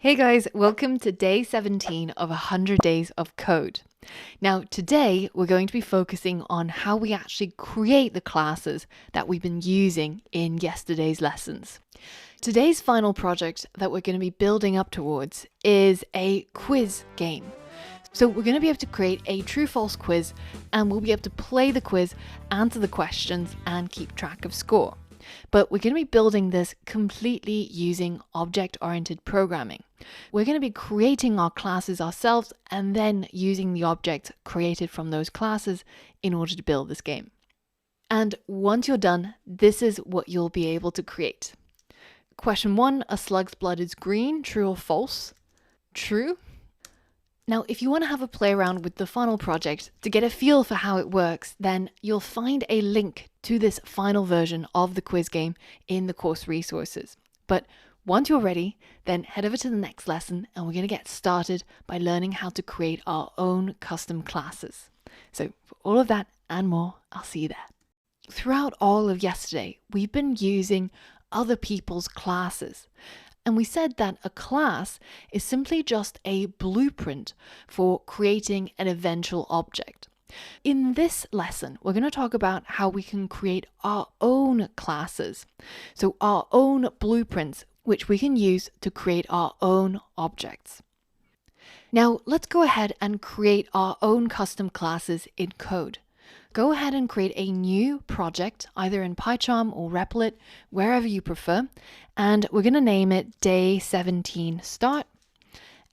Hey guys, welcome to day 17 of 100 Days of Code. Now, today we're going to be focusing on how we actually create the classes that we've been using in yesterday's lessons. Today's final project that we're going to be building up towards is a quiz game. So we're going to be able to create a true-false quiz, and we'll be able to play the quiz, answer the questions, and keep track of score. But we're going to be building this completely using object-oriented programming. We're going to be creating our classes ourselves and then using the objects created from those classes in order to build this game. And once you're done, this is what you'll be able to create. Question 1, a slug's blood is green, true or false? True. Now, if you want to have a play around with the final project to get a feel for how it works, then you'll find a link to this final version of the quiz game in the course resources. But once you're ready, then head over to the next lesson and we're going to get started by learning how to create our own custom classes. So for all of that and more, I'll see you there. Throughout all of yesterday, we've been using other people's classes. And we said that a class is simply just a blueprint for creating an eventual object. In this lesson, we're going to talk about how we can create our own classes. So our own blueprints, which we can use to create our own objects. Now, let's go ahead and create our own custom classes in code. Go ahead and create a new project, either in PyCharm or Replit, wherever you prefer. And we're going to name it Day 17 Start,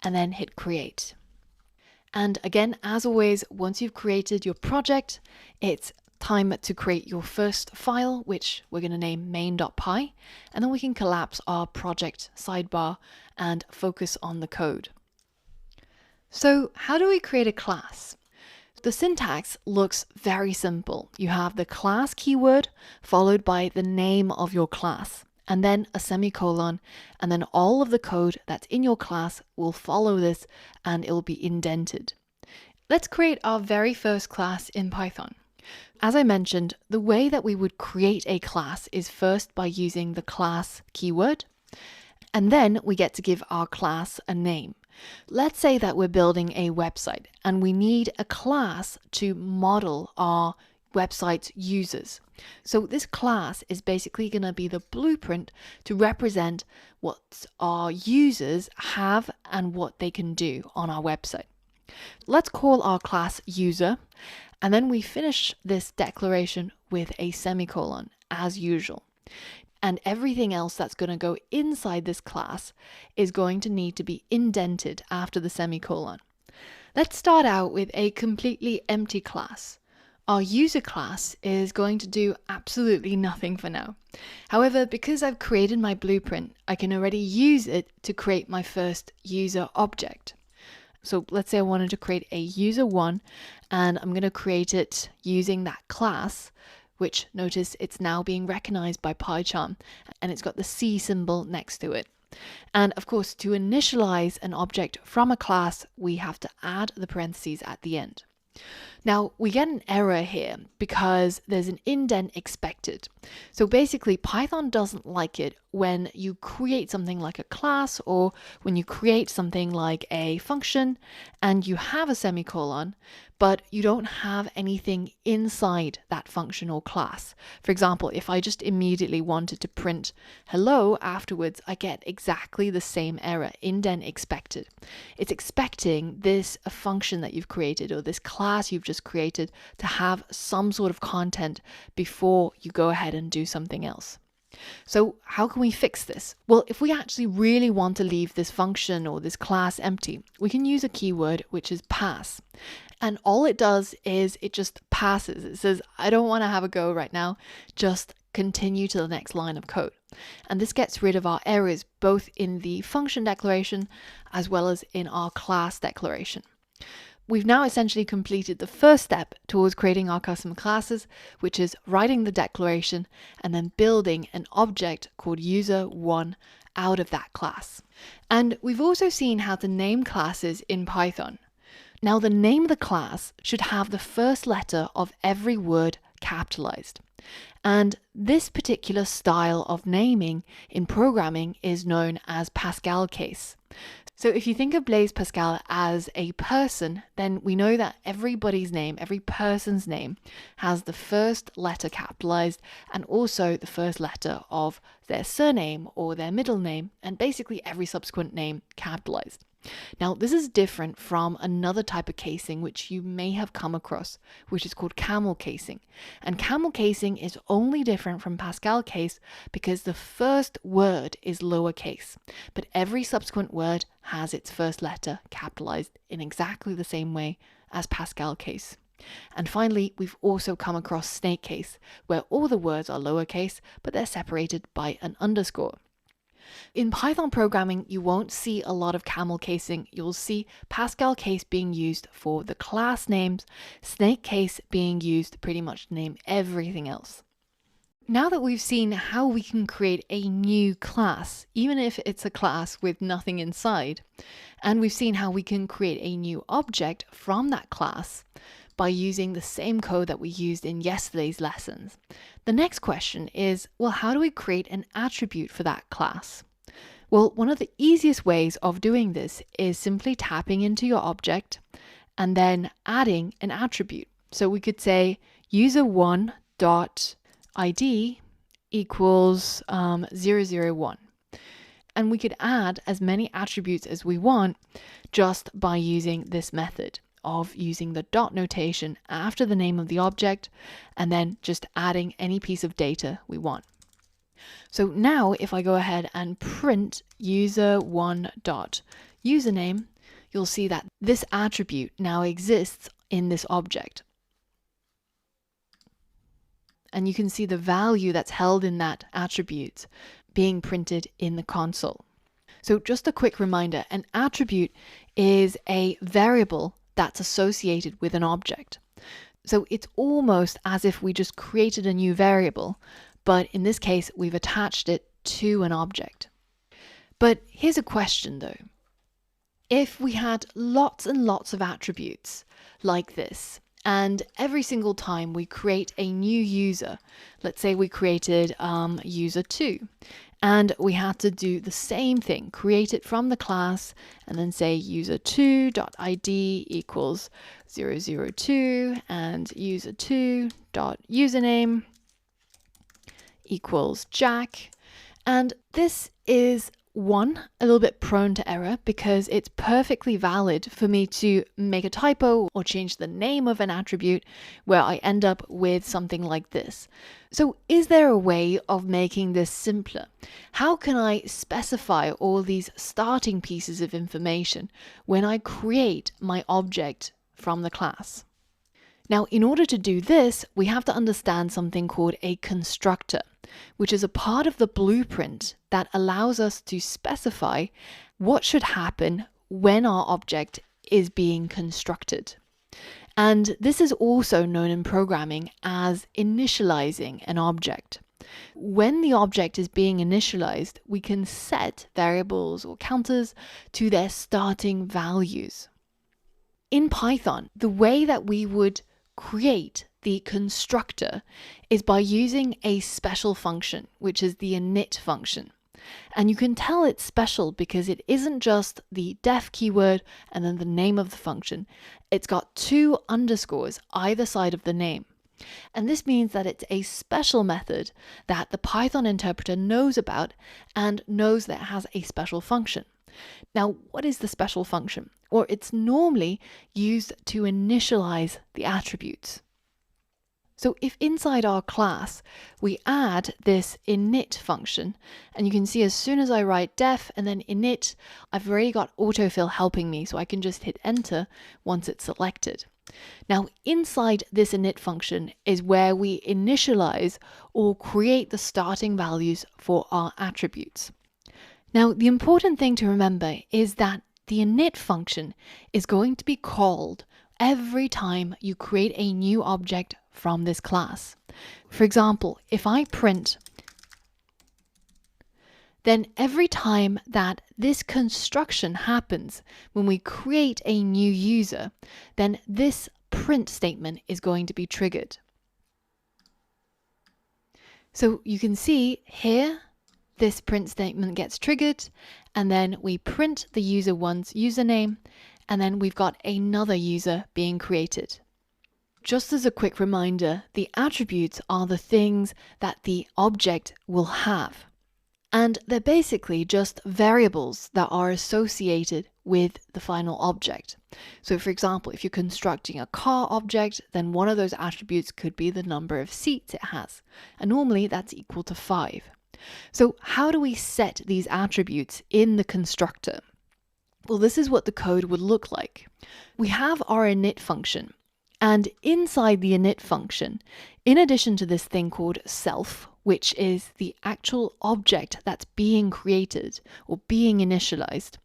and then hit Create. And again, as always, once you've created your project, it's time to create your first file, which we're going to name main.py, and then we can collapse our project sidebar and focus on the code. So how do we create a class? The syntax looks very simple. You have the class keyword followed by the name of your class, and then a semicolon, and then all of the code that's in your class will follow this and it will be indented. Let's create our very first class in Python. As I mentioned, the way that we would create a class is first by using the class keyword, and then we get to give our class a name. Let's say that we're building a website and we need a class to model our website's users. So this class is basically going to be the blueprint to represent what our users have and what they can do on our website. Let's call our class user, and then we finish this declaration with a semicolon as usual. And everything else that's going to go inside this class is going to need to be indented after the semicolon. Let's start out with a completely empty class. Our user class is going to do absolutely nothing for now. However, because I've created my blueprint, I can already use it to create my first user object. So let's say I wanted to create a user1, and I'm going to create it using that class, which notice it's now being recognized by PyCharm, and it's got the C symbol next to it. And of course, to initialize an object from a class, we have to add the parentheses at the end. Now, we get an error here because there's an indent expected. So basically, Python doesn't like it when you create something like a class or when you create something like a function and you have a semicolon, but you don't have anything inside that function or class. For example, if I just immediately wanted to print hello afterwards, I get exactly the same error, indent expected. It's expecting this a function that you've created or this class you've just created to have some sort of content before you go ahead and do something else. So how can we fix this? Well, if we actually really want to leave this function or this class empty, we can use a keyword which is pass. And all it does is it just passes. It says, I don't want to have a go right now, just continue to the next line of code. And this gets rid of our errors both in the function declaration as well as in our class declaration. We've now essentially completed the first step towards creating our custom classes, which is writing the declaration and then building an object called user1 out of that class. And we've also seen how to name classes in Python. Now, the name of the class should have the first letter of every word capitalized. And this particular style of naming in programming is known as Pascal case. So if you think of Blaise Pascal as a person, then we know that everybody's name, every person's name, has the first letter capitalized and also the first letter of their surname or their middle name, and basically every subsequent name capitalized. Now, this is different from another type of casing which you may have come across, which is called camel casing. And camel casing is only different from Pascal case because the first word is lowercase, but every subsequent word has its first letter capitalized in exactly the same way as Pascal case. And finally, we've also come across snake case, where all the words are lowercase, but they're separated by an underscore. In Python programming, you won't see a lot of camel casing. You'll see Pascal case being used for the class names, snake case being used pretty much to name everything else. Now that we've seen how we can create a new class, even if it's a class with nothing inside, and we've seen how we can create a new object from that class by using the same code that we used in yesterday's lessons, the next question is, well, how do we create an attribute for that class? Well, one of the easiest ways of doing this is simply tapping into your object and then adding an attribute. So we could say user1.id equals 001. And we could add as many attributes as we want just by using this method of using the dot notation after the name of the object and then just adding any piece of data we want. So now if I go ahead and print user1.username, you'll see that this attribute now exists in this object. And you can see the value that's held in that attribute being printed in the console. So just a quick reminder, an attribute is a variable that's associated with an object. So it's almost as if we just created a new variable, but in this case, we've attached it to an object. But here's a question though. If we had lots and lots of attributes like this, and every single time we create a new user, let's say we created user2, and we had to do the same thing, create it from the class, and then say user2.id equals 002, and user2.username equals Jack. And this is a little bit prone to error because it's perfectly valid for me to make a typo or change the name of an attribute where I end up with something like this. So is there a way of making this simpler? How can I specify all these starting pieces of information when I create my object from the class? Now, in order to do this, we have to understand something called a constructor, which is a part of the blueprint that allows us to specify what should happen when our object is being constructed. And this is also known in programming as initializing an object. When the object is being initialized, we can set variables or counters to their starting values. In Python, the way that we would create the constructor is by using a special function, which is the init function. And you can tell it's special because it isn't just the def keyword and then the name of the function. It's got 2 underscores either side of the name. And this means that it's a special method that the Python interpreter knows about and knows that it has a special function. Now, what is the special function? Or it's normally used to initialize the attributes. So if inside our class we add this init function, and you can see as soon as I write def and then init, I've already got autofill helping me, so I can just hit enter once it's selected. Now inside this init function is where we initialize or create the starting values for our attributes. Now the important thing to remember is that the init function is going to be called every time you create a new object from this class. For example, if I print, then every time that this construction happens, when we create a new user, then this print statement is going to be triggered. So you can see here, this print statement gets triggered, and then we print the user one's username, and then we've got another user being created. Just as a quick reminder, the attributes are the things that the object will have. And they're basically just variables that are associated with the final object. So for example, if you're constructing a car object, then one of those attributes could be the number of seats it has. And normally that's equal to 5. So how do we set these attributes in the constructor? Well, this is what the code would look like. We have our init function. And inside the init function, in addition to this thing called self, which is the actual object that's being created or being initialized,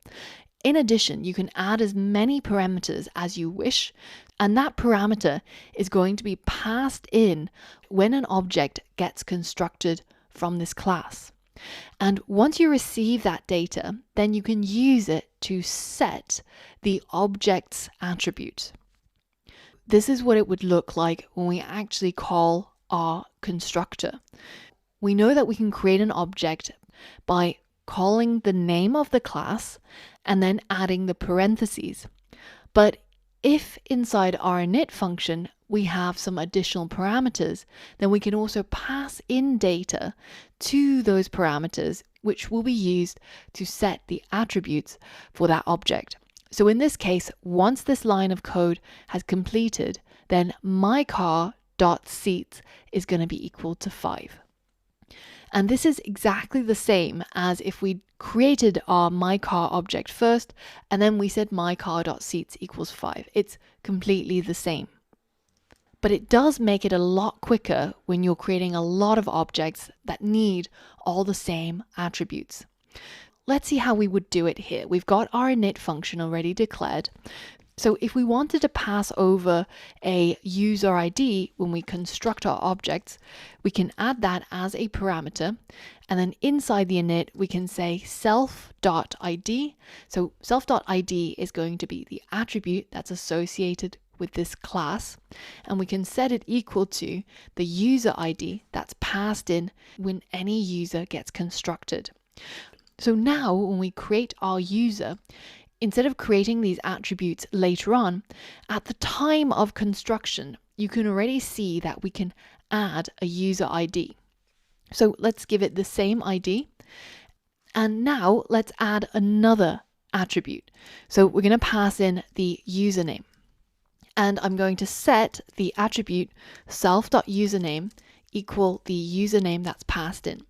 in addition, you can add as many parameters as you wish, and that parameter is going to be passed in when an object gets constructed from this class. And once you receive that data, then you can use it to set the object's attribute. This is what it would look like when we actually call our constructor. We know that we can create an object by calling the name of the class and then adding the parentheses. But if inside our init function we have some additional parameters, then we can also pass in data to those parameters, which will be used to set the attributes for that object. So in this case, once this line of code has completed, then mycar.seats is going to be equal to 5. And this is exactly the same as if we created our mycar object first, and then we said mycar.seats equals 5. It's completely the same. But it does make it a lot quicker when you're creating a lot of objects that need all the same attributes. Let's see how we would do it here. We've got our init function already declared. So if we wanted to pass over a user ID when we construct our objects, we can add that as a parameter. And then inside the init, we can say self.id. So self.id is going to be the attribute that's associated with this class. And we can set it equal to the user ID that's passed in when any user gets constructed. So now when we create our user, instead of creating these attributes later on, at the time of construction, you can already see that we can add a user ID. So let's give it the same ID. And now let's add another attribute. So we're going to pass in the username. And I'm going to set the attribute self.username equal the username that's passed in.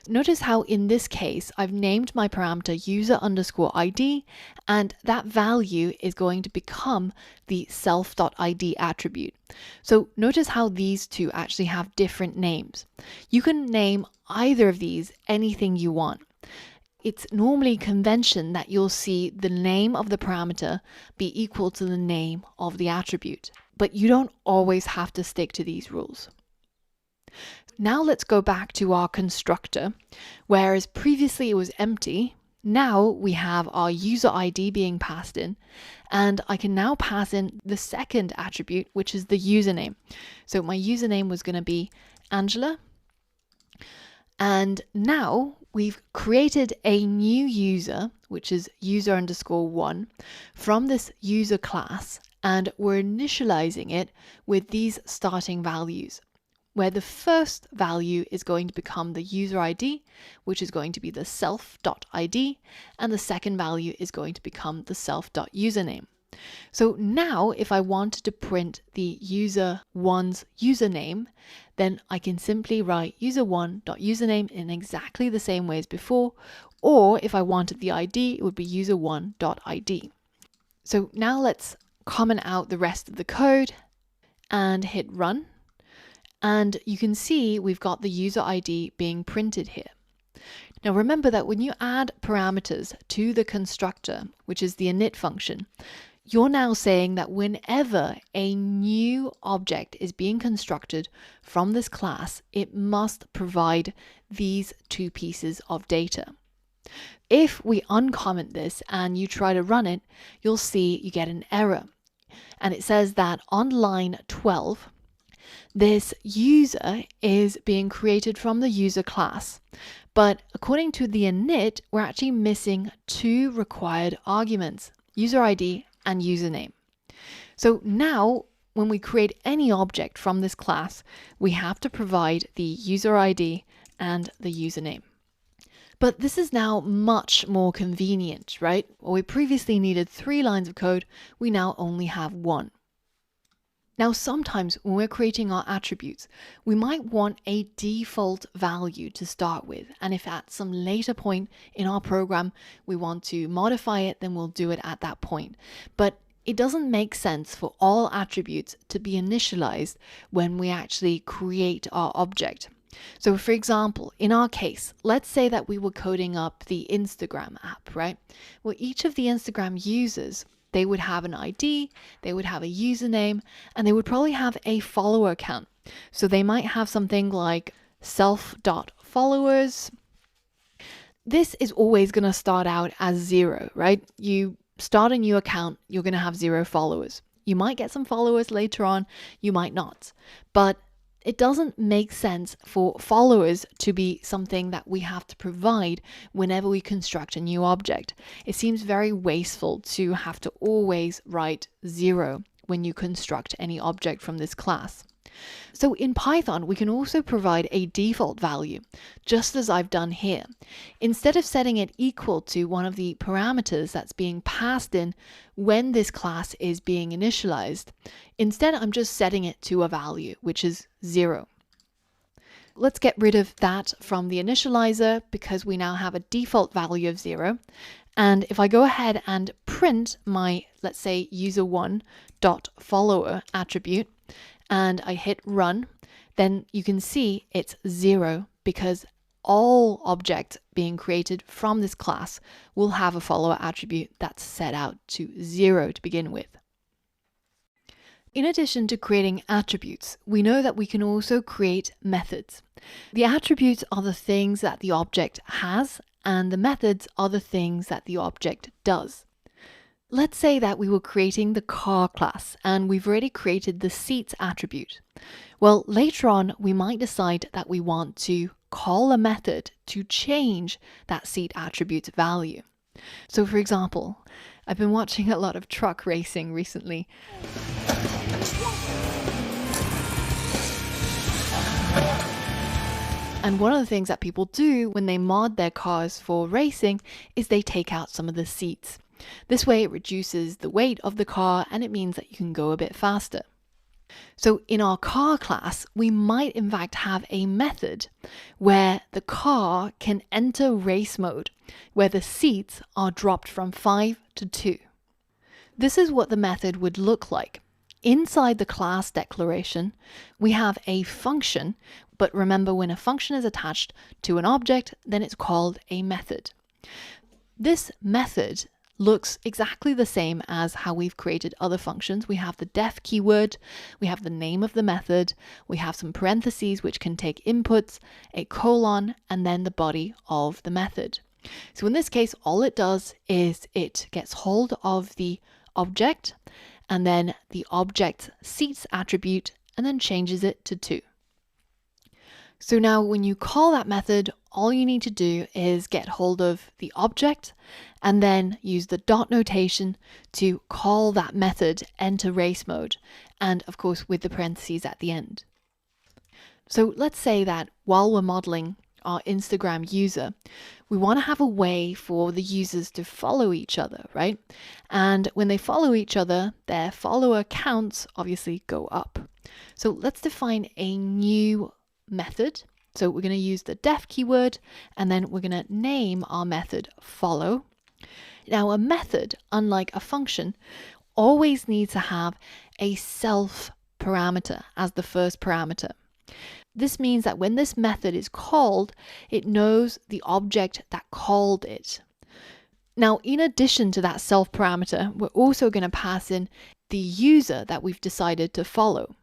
Notice how in this case, I've named my parameter user_ID, and that value is going to become the self.id attribute. So notice how these two actually have different names. You can name either of these anything you want. It's normally convention that you'll see the name of the parameter be equal to the name of the attribute, but you don't always have to stick to these rules. Now let's go back to our constructor. Whereas previously it was empty, now we have our user ID being passed in, and I can now pass in the second attribute, which is the username. So my username was going to be Angela. And now we've created a new user, which is user_1, from this user class, and we're initializing it with these starting values, where the first value is going to become the user ID, which is going to be the self.id, and the second value is going to become the self.username. So now if I wanted to print the user1's username, then I can simply write user1.username in exactly the same way as before, or if I wanted the ID, it would be user1.id. So now let's comment out the rest of the code and hit run. And you can see we've got the user ID being printed here. Now remember that when you add parameters to the constructor, which is the init function, you're now saying that whenever a new object is being constructed from this class, it must provide these two pieces of data. If we uncomment this and you try to run it, you'll see you get an error. And it says that on line 12, This user is being created from the user class. But according to the init, we're actually missing two required arguments, user ID and username. So now when we create any object from this class, we have to provide the user ID and the username. But this is now much more convenient, right? Well, we previously needed 3 lines of code, we now only have 1. Now, sometimes when we're creating our attributes, we might want a default value to start with. And if at some later point in our program, we want to modify it, then we'll do it at that point. But it doesn't make sense for all attributes to be initialized when we actually create our object. So for example, in our case, let's say that we were coding up the Instagram app, right? Well, each of the Instagram users, they would have an ID, they would have a username, and they would probably have a follower count. So they might have something like self.followers. This is always going to start out as 0, right? You start a new account, you're going to have 0 followers. You might get some followers later on, you might not. But it doesn't make sense for followers to be something that we have to provide whenever we construct a new object. It seems very wasteful to have to always write 0 when you construct any object from this class. So in Python, we can also provide a default value, just as I've done here. Instead of setting it equal to one of the parameters that's being passed in when this class is being initialized, instead I'm just setting it to a value, which is 0. Let's get rid of that from the initializer because we now have a default value of 0. And if I go ahead and print my, let's say, user1.follower attribute, and I hit run, then you can see it's 0 because all objects being created from this class will have a follower attribute that's set out to 0 to begin with. In addition to creating attributes, we know that we can also create methods. The attributes are the things that the object has, and the methods are the things that the object does. Let's say that we were creating the car class and we've already created the seats attribute. Well, later on, we might decide that we want to call a method to change that seat attribute's value. So for example, I've been watching a lot of truck racing recently. And one of the things that people do when they mod their cars for racing is they take out some of the seats. This way it reduces the weight of the car and it means that you can go a bit faster. So in our car class, we might in fact have a method where the car can enter race mode, where the seats are dropped from 5 to 2. This is what the method would look like. Inside the class declaration, we have a function, but remember when a function is attached to an object, then it's called a method. This method looks exactly the same as how we've created other functions. We have the def keyword, we have the name of the method, we have some parentheses which can take inputs, a colon, and then the body of the method. So in this case, all it does is it gets hold of the object and then the object seats attribute and then changes it to 2. So now when you call that method, all you need to do is get hold of the object and then use the dot notation to call that method enter race mode, and of course with the parentheses at the end. So let's say that while we're modeling our Instagram user, we want to have a way for the users to follow each other, right? And when they follow each other, their follower counts obviously go up. So let's define a new method. So we're going to use the def keyword and then we're going to name our method follow. Now a method, unlike a function, always needs to have a self parameter as the first parameter. This means that when this method is called, it knows the object that called it. Now, in addition to that self parameter, we're also going to pass in the user that we've decided to follow.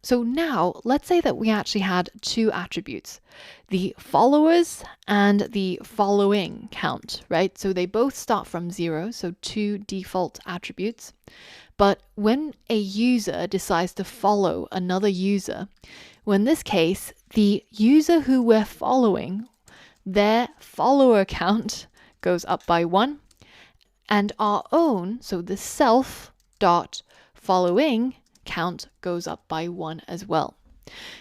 So now let's say that we actually had two attributes, the followers and the following count, right? So they both start from 0, so two default attributes. But when a user decides to follow another user, well, in this case, the user who we're following, their follower count goes up by 1, and our own, so the self dot following count goes up by 1 as well.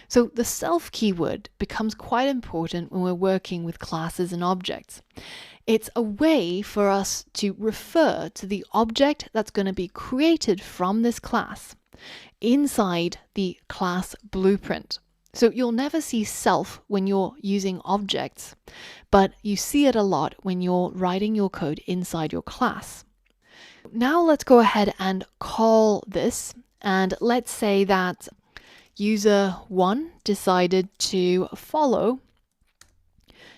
So the self keyword becomes quite important when we're working with classes and objects. It's a way for us to refer to the object that's going to be created from this class inside the class blueprint. So you'll never see self when you're using objects, but you see it a lot when you're writing your code inside your class. Now let's go ahead and call this, and let's say that user 1 decided to follow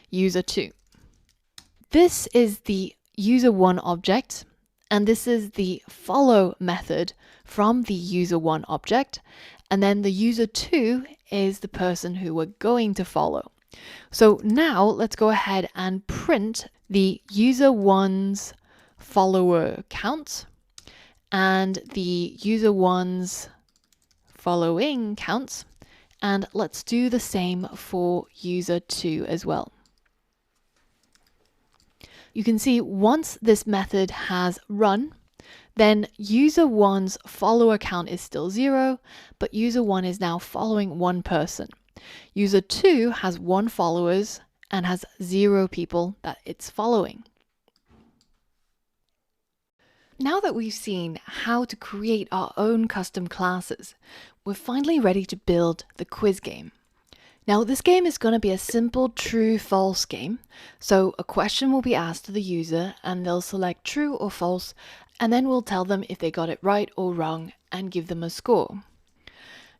user 2. This is the user 1 object, and this is the follow method from the user 1 object, and then the user 2 is the person who we're going to follow. So now let's go ahead and print the user 1's follower count and the user 1's following counts, and let's do the same for user 2 as well. You can see once this method has run, then user 1's follower count is still 0, but user 1 is now following one person. User 2 has 1 followers and has 0 people that it's following. Now that we've seen how to create our own custom classes, we're finally ready to build the quiz game. Now this game is going to be a simple true-false game. So a question will be asked to the user and they'll select true or false, and then we'll tell them if they got it right or wrong and give them a score.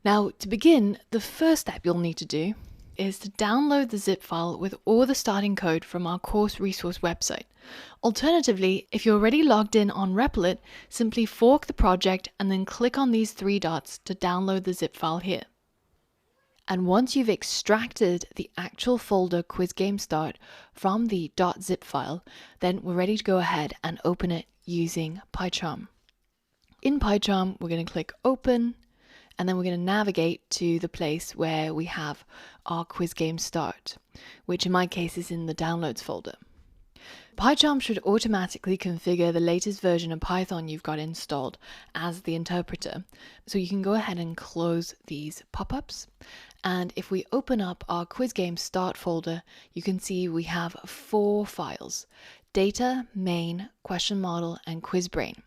Now to begin, the first step you'll need to do is to download the zip file with all the starting code from our course resource website. Alternatively, if you're already logged in on Replit, simply fork the project and then click on these 3 dots to download the zip file here. And once you've extracted the actual folder quiz game start from the .zip file, then we're ready to go ahead and open it using PyCharm. In PyCharm, we're going to click open, and then we're going to navigate to the place where we have our quiz game start, which in my case is in the downloads folder. PyCharm should automatically configure the latest version of Python you've got installed as the interpreter. So you can go ahead and close these pop-ups. And if we open up our quiz game start folder, you can see we have 4 files: data, main, question model, and QuizBrain.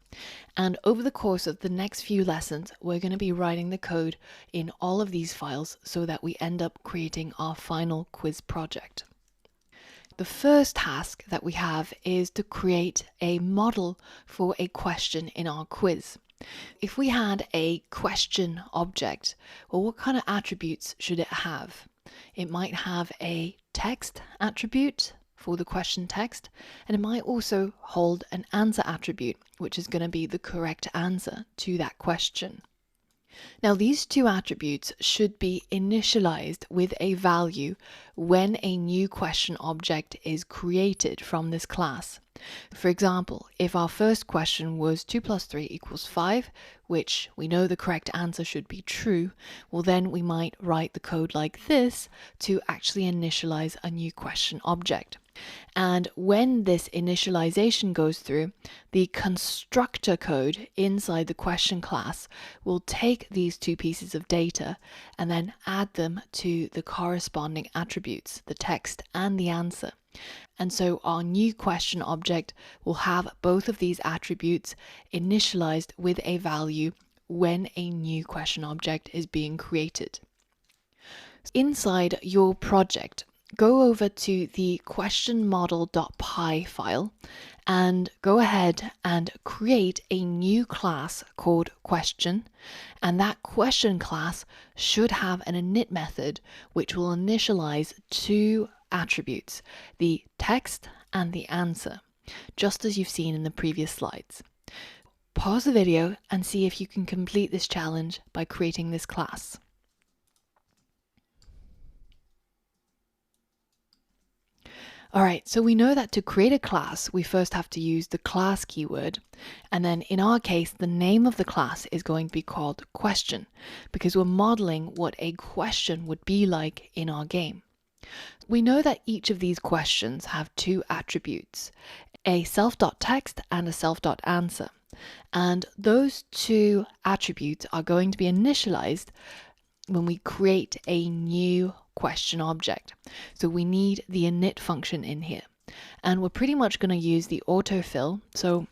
And over the course of the next few lessons, we're going to be writing the code in all of these files so that we end up creating our final quiz project. The first task that we have is to create a model for a question in our quiz. If we had a question object, well, what kind of attributes should it have? It might have a text attribute for the question text, and it might also hold an answer attribute, which is going to be the correct answer to that question. Now these 2 attributes should be initialized with a value when a new question object is created from this class. For example, if our first question was 2 plus 3 equals 5, which we know the correct answer should be true, well then we might write the code like this to actually initialize a new question object. And when this initialization goes through, the constructor code inside the question class will take these 2 pieces of data and then add them to the corresponding attributes, the text and the answer. And so our new question object will have both of these attributes initialized with a value when a new question object is being created. Inside your project, go over to the questionModel.py file and go ahead and create a new class called question, and that question class should have an init method which will initialize 2 attributes, the text and the answer, just as you've seen in the previous slides. Pause the video and see if you can complete this challenge by creating this class. All right, so we know that to create a class, we first have to use the class keyword. And then in our case, the name of the class is going to be called question because we're modeling what a question would be like in our game. We know that each of these questions have two attributes, a self.text and a self.answer. And those two attributes are going to be initialized when we create a new question object. So we need the init function in here. And we're pretty much going to use the autofill. So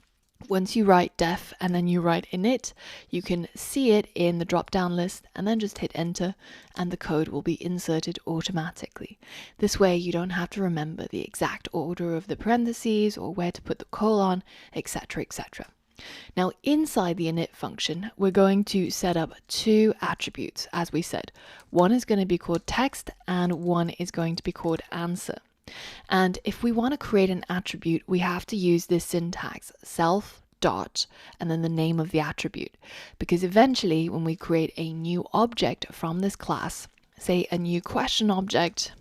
once you write def and then you write init, you can see it in the drop-down list and then just hit enter and the code will be inserted automatically. This way you don't have to remember the exact order of the parentheses or where to put the colon, etc., etc. Now inside the init function, we're going to set up two attributes, as we said. One is going to be called text and one is going to be called answer. And if we want to create an attribute, we have to use this syntax, self dot, and then the name of the attribute. Because eventually when we create a new object from this class, say a new question object,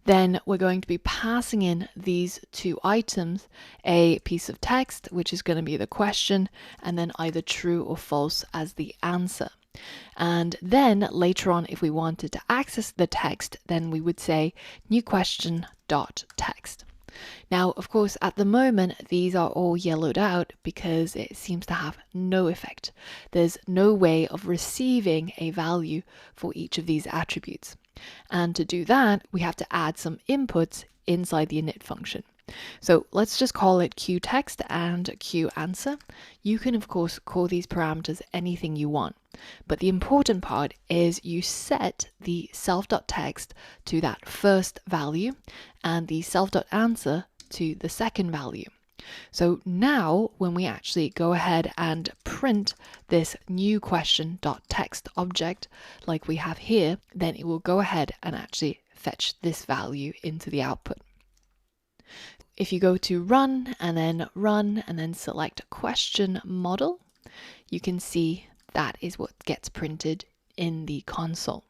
then we're going to be passing in these two items, a piece of text, which is going to be the question, and then either true or false as the answer. And then later on, if we wanted to access the text, then we would say new question dot text. Now, of course, at the moment, these are all yellowed out because it seems to have no effect. There's no way of receiving a value for each of these attributes. And to do that, we have to add some inputs inside the init function. So let's just call it qtext and qanswer. You can, of course, call these parameters anything you want. But the important part is you set the self.text to that first value and the self.answer to the second value. So now when we actually go ahead and print this new question.text object like we have here, then it will go ahead and actually fetch this value into the output. If you go to run and then select question model, you can see that is what gets printed in the console.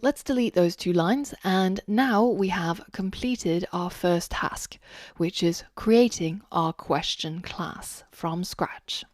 Let's delete those two lines, and now we have completed our first task, which is creating our question class from scratch.